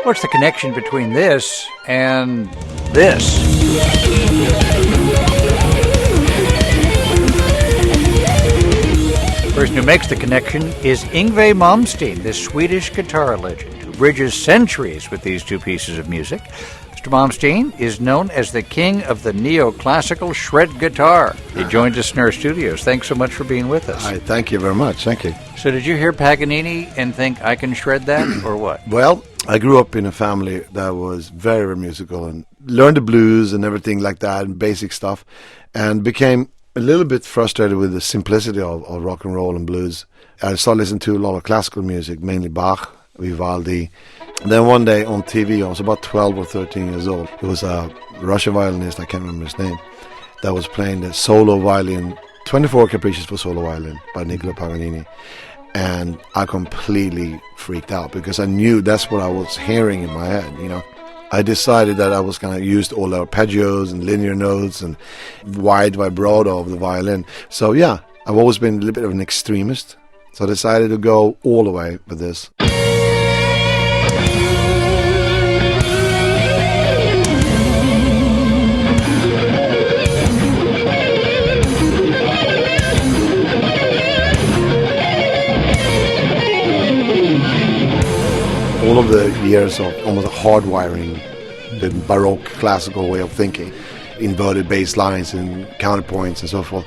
What's the connection between this and this? The person who makes the connection is Yngwie Malmsteen, this Swedish guitar legend who bridges centuries with these two pieces of music. Mr. Malmsteen is known as the king of the neoclassical shred guitar. He joined us in our studios. Thanks so much for being with us. Hi, thank you very much. Thank you. So did you hear Paganini and think, I can shred that, or what? Well, I grew up in a family that was very, very musical and learned the blues and everything like that and basic stuff, and became a little bit frustrated with the simplicity of rock and roll and blues. I started listening to a lot of classical music, mainly Bach, Vivaldi. And then one day on TV, I was about 12 or 13 years old. There was a Russian violinist, I can't remember his name, that was playing the solo violin, 24 Caprices for solo violin by Niccolo Paganini. And I completely freaked out because I knew that's what I was hearing in my head, you know. I decided that I was going to use all the arpeggios and linear notes and wide vibrato of the violin. So yeah, I've always been a little bit of an extremist. So I decided to go all the way with this. All of the years of almost hardwiring the Baroque classical way of thinking, inverted bass lines and counterpoints and so forth.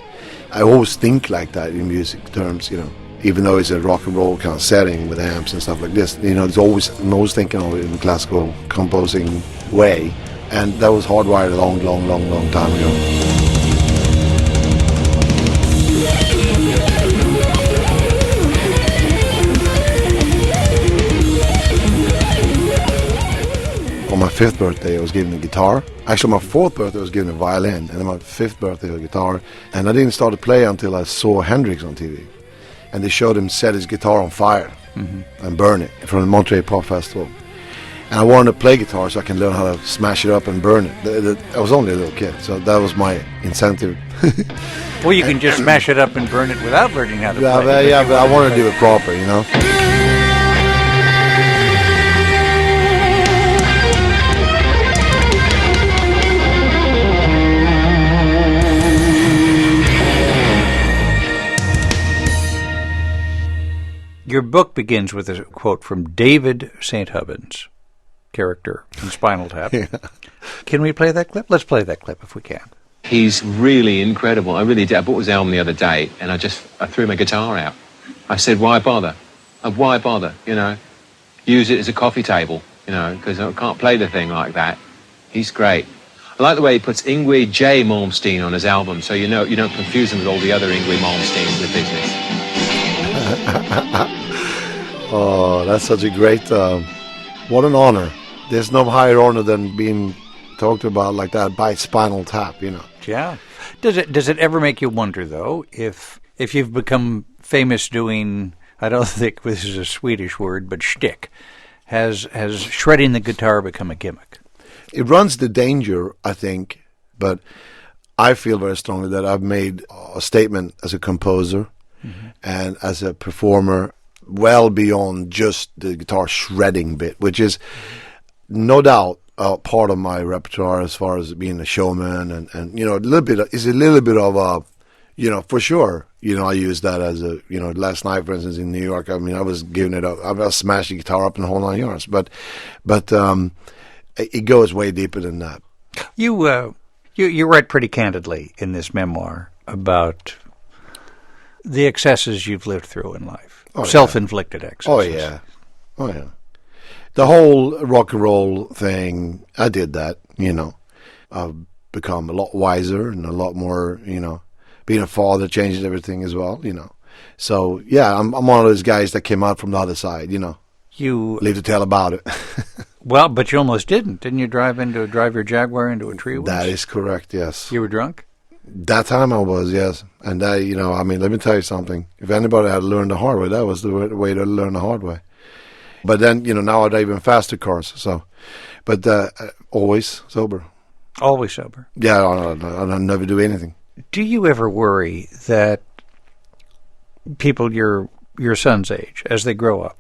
I always think like that in music terms, you know, even though it's a rock and roll kind of setting with amps and stuff like this. You know, I'm always thinking of it in a classical composing way, and that was hardwired a long time ago. On my 5th birthday, I was given a guitar. Actually, my 4th birthday, I was given a violin. And then my 5th birthday, a guitar. And I didn't start to play until I saw Hendrix on TV. And they showed him set his guitar on fire and burn it from the Monterey Pop Festival. And I wanted to play guitar so I can learn how to smash it up and burn it. I was only a little kid, so that was my incentive. Well, you can just smash it up and burn it without learning how to play. Yeah, but I wanted to do it proper, you know. Your book begins with a quote from David St. Hubbins, character in Spinal Tap. Yeah. Can we play that clip? Let's play that clip if we can. He's really incredible. I really did. I bought his album the other day, and I threw my guitar out. I said, why bother? Why bother, you know? Use it as a coffee table, you know, because I can't play the thing like that. He's great. I like the way he puts Yngwie J. Malmsteen on his album, so you know you don't confuse him with all the other Yngwie Malmsteens in the business. Oh, that's such a great, what an honor. There's no higher honor than being talked about like that by Spinal Tap, you know. Yeah. Does it ever make you wonder, though, if you've become famous doing, I don't think this is a Swedish word, but shtick, has shredding the guitar become a gimmick? It runs the danger, I think, but I feel very strongly that I've made a statement as a composer and as a performer well beyond just the guitar shredding bit, which is no doubt part of my repertoire as far as being a showman and you know, a little bit of a, you know, for sure, you know, I use that as a, you know, last night, for instance, in New York, I mean, I was giving it up, I was smashing the guitar up in the whole 9 yards, but it goes way deeper than that. You write pretty candidly in this memoir about the excesses you've lived through in life. Self-inflicted excesses. Oh, yeah. The whole rock and roll thing, I did that, you know. I've become a lot wiser and a lot more, you know, being a father changes everything as well, you know. So, yeah, I'm one of those guys that came out from the other side, you know. You leave to tell about it. Well, but you almost didn't. Didn't you drive your Jaguar into a tree once? That is correct, yes. You were drunk? That time I was, yes. And that, you know, I mean, let me tell you something. If anybody had learned the hard way, that was the way to learn the hard way. But then, you know, now I drive even faster cars, so. But always sober. Always sober? Yeah, I never do anything. Do you ever worry that people your son's age, as they grow up,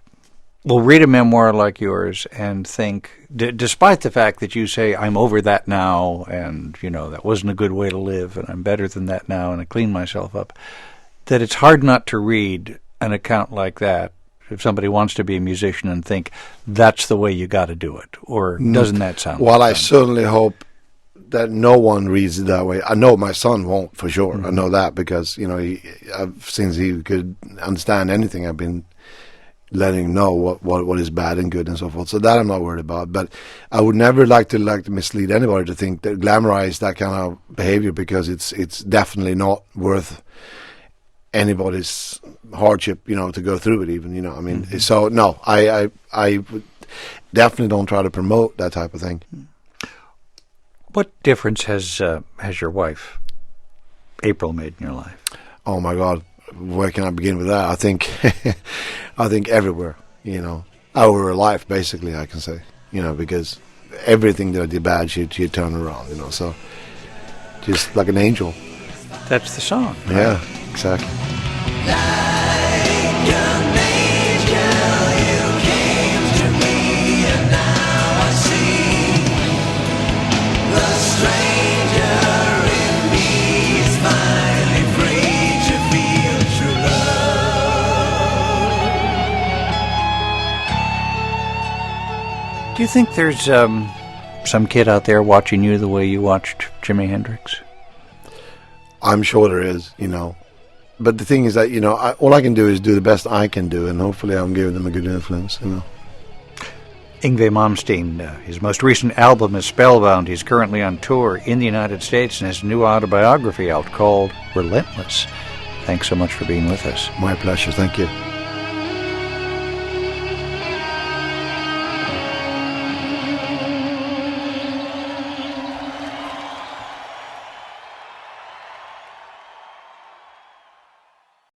will read a memoir like yours and think, despite the fact that you say, I'm over that now, and, that wasn't a good way to live, and I'm better than that now, and I clean myself up, that it's hard not to read an account like that if somebody wants to be a musician and think, that's the way you got to do it, or doesn't that sound Well, like I certainly hope that no one reads it that way. I know my son won't, for sure. Mm-hmm. I know that because, since he could understand anything, I've been letting him know what is bad and good and so forth. So that I'm not worried about. But I would never like to mislead anybody to think that glamorize that kind of behavior, because it's definitely not worth anybody's hardship, to go through it even, Mm-hmm. So no, I would definitely don't try to promote that type of thing. What difference has your wife, April, made in your life? Oh my God, where can I begin with that? I think, I think everywhere, our life basically, I can say, because everything that I did bad, she turned around, so just like an angel. That's the song. Right? Yeah, exactly. Do you think there's some kid out there watching you the way you watched Jimi Hendrix? I'm sure there is, But the thing is that, all I can do is do the best I can do, and hopefully I'm giving them a good influence, Yngwie Malmsteen, his most recent album is Spellbound. He's currently on tour in the United States and has a new autobiography out called Relentless. Thanks so much for being with us. My pleasure. Thank you.